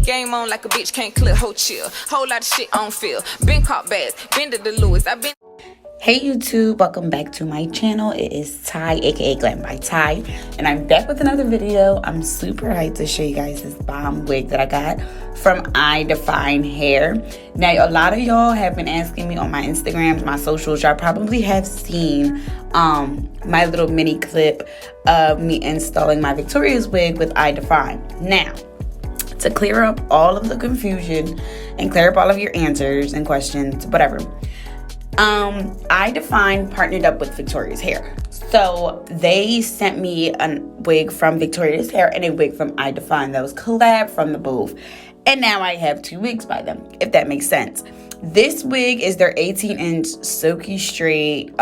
Game on like a bitch can't clear whole chill. Whole lot of shit on feel. Been caught bad, been to the Lewis. I've been. Hey YouTube, welcome back to my channel. It is Ty, aka glambytai, and I'm back with another video. I'm super hyped to show you guys this bomb wig that I got from iDEFINEWIGS. Now, a lot of y'all have been asking me on my Instagrams, my socials. Y'all probably have seen my little mini clip of me installing my Victoria's wig with iDEFINE. Now, to clear up all of the confusion and clear up all of your answers and questions, whatever, iDEFINE partnered up with Victoria's Hair. So they sent me a wig from Victoria's Hair and a wig from iDEFINE that was collab from the both. And now I have two wigs by them, if that makes sense. This wig is their 18-inch silky straight.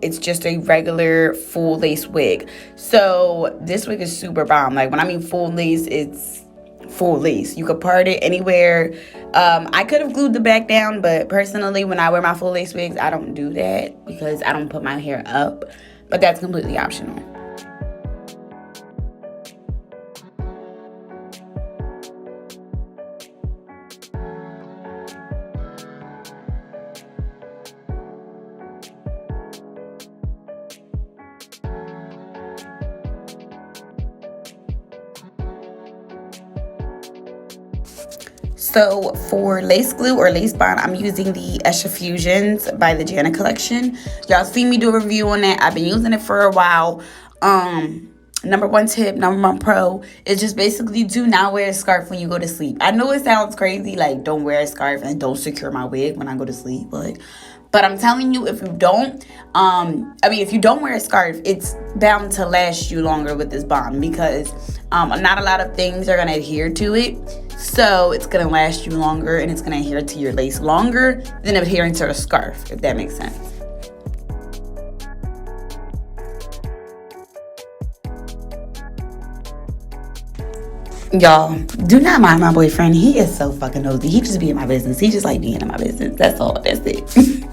It's just a regular full lace wig. So this wig is super bomb. Like, when I mean full lace, it's full lace. You could part it anywhere. I could have glued the back down, but personally, when I wear my full lace wigs, I don't do that because I don't put my hair up, but that's completely optional. So for lace glue or lace bond, I'm using the Esha Fusions by the Jana collection. Y'all see me do a review on that. I've been using it for a while. Number one tip, number one pro, is just basically do not wear a scarf when you go to sleep. I know it sounds crazy, like don't wear a scarf and don't secure my wig when I go to sleep, but I'm telling you, if you don't, if you don't wear a scarf, it's bound to last you longer with this bond because not a lot of things are gonna adhere to it. So it's gonna last you longer and it's gonna adhere to your lace longer than adhering to a scarf, if that makes sense. Y'all, do not mind my boyfriend. He is so fucking nosy. He just be in my business. He just like being in my business. That's all. That's it.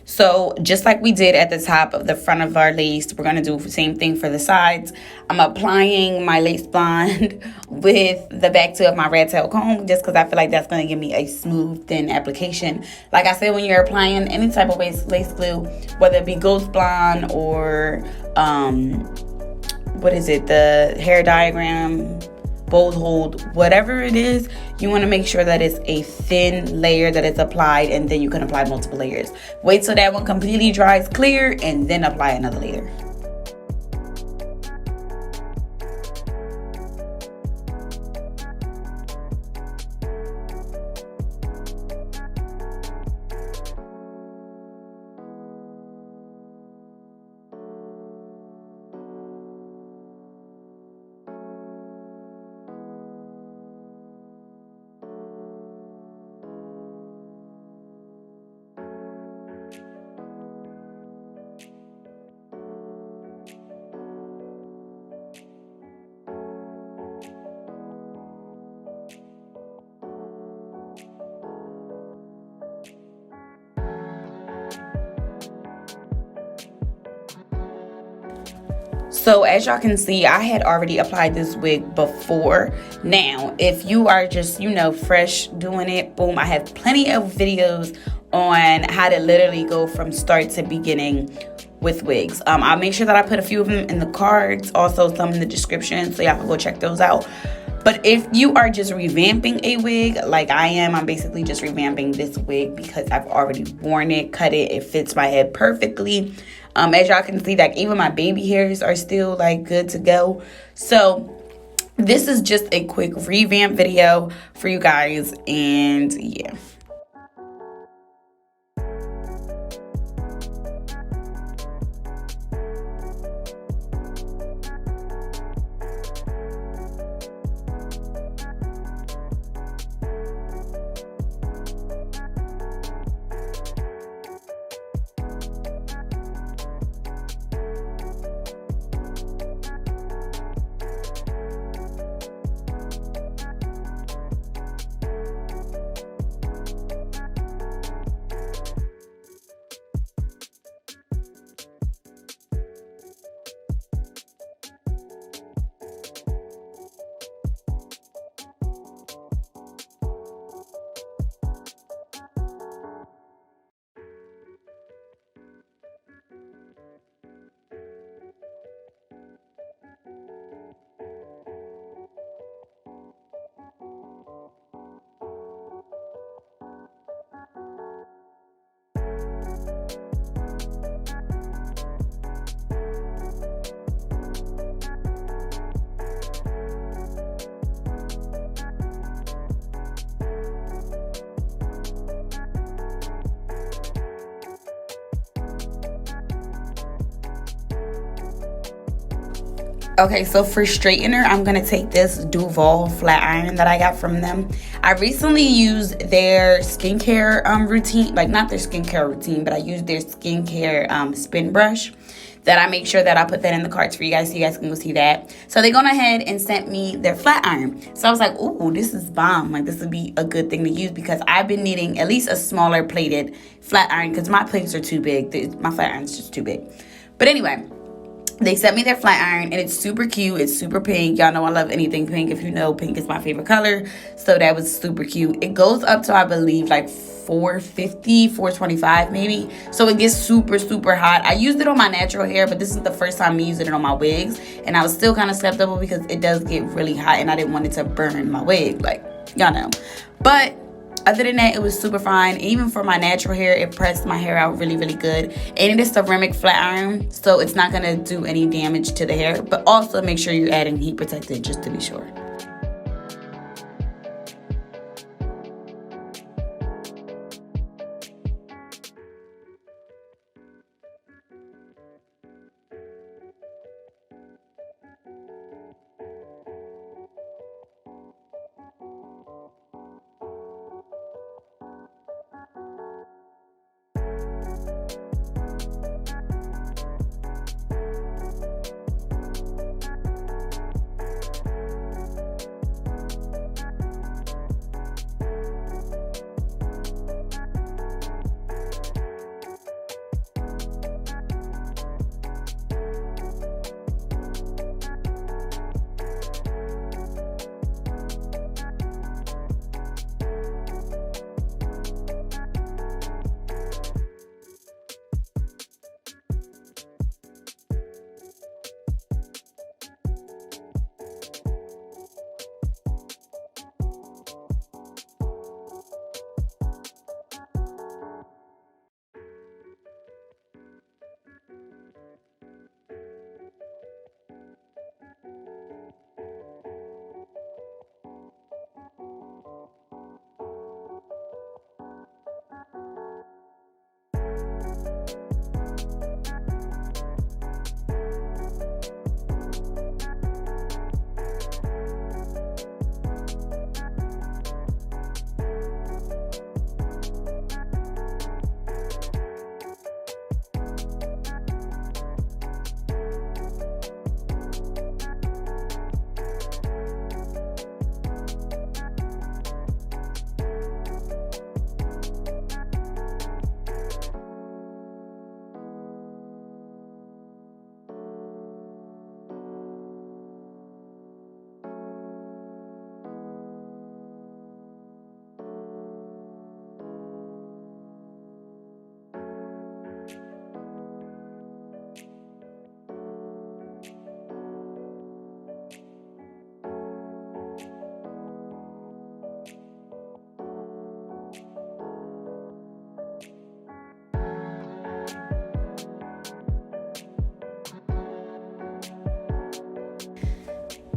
So just like we did at the top of the front of our lace, we're going to do the same thing for the sides. I'm applying my lace bond with the back tip of my rat tail comb just because I feel like that's going to give me a smooth, thin application. Like I said, when you're applying any type of lace glue, whether it be Ghost Blonde or, the hair diagram, bold hold, whatever it is, you want to make sure that it's a thin layer that is applied, and then you can apply multiple layers. Wait till that one completely dries clear and then apply another layer. So as y'all can see, I had already applied this wig before. Now, if you are just, fresh doing it, boom, I have plenty of videos on how to literally go from start to beginning with wigs. I'll make sure that I put a few of them in the cards, also some in the description, so y'all can go check those out. But if you are just revamping a wig like I am, I'm basically just revamping this wig because I've already worn it, cut it, it fits my head perfectly. As y'all can see, like even my baby hairs are still like good to go. So this is just a quick revamp video for you guys, and yeah. Okay, so for straightener, I'm gonna take this Duval flat iron that I got from them. I recently used their skincare routine, like not their skincare routine, but I used their skincare spin brush that I make sure that I put that in the cards for you guys so you guys can go see that. So they gone ahead and sent me their flat iron. So I was like, ooh, this is bomb. Like, this would be a good thing to use because I've been needing at least a smaller plated flat iron because my plates are too big. My flat iron's just too big. But anyway, they sent me their flat iron, and it's super cute. It's super pink. Y'all know I love anything pink. If you know, pink is my favorite color. So that was super cute. It goes up to, I believe, like 450, 425 maybe. So it gets super, super hot. I used it on my natural hair, but this is the first time me using it on my wigs. And I was still kind of skeptical because it does get really hot, and I didn't want it to burn my wig. Like, y'all know. But other than that, it was super fine. Even for my natural hair, it pressed my hair out really, really good. And it is ceramic flat iron, so it's not going to do any damage to the hair. But also make sure you're adding heat protectant just to be sure.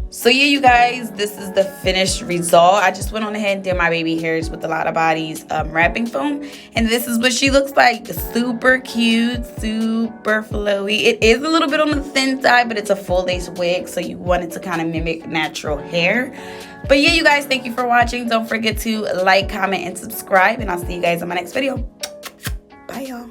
So yeah, you guys, this is the finished result. I just went on ahead and did my baby hairs with a lot of bodies wrapping foam, and this is what she looks like. Super cute, super flowy. It is a little bit on the thin side, but it's a full lace wig, so you want it to kind of mimic natural hair. But yeah, you guys, thank you for watching. Don't forget to like, comment, and subscribe, and I'll see you guys in my next video. Bye, y'all.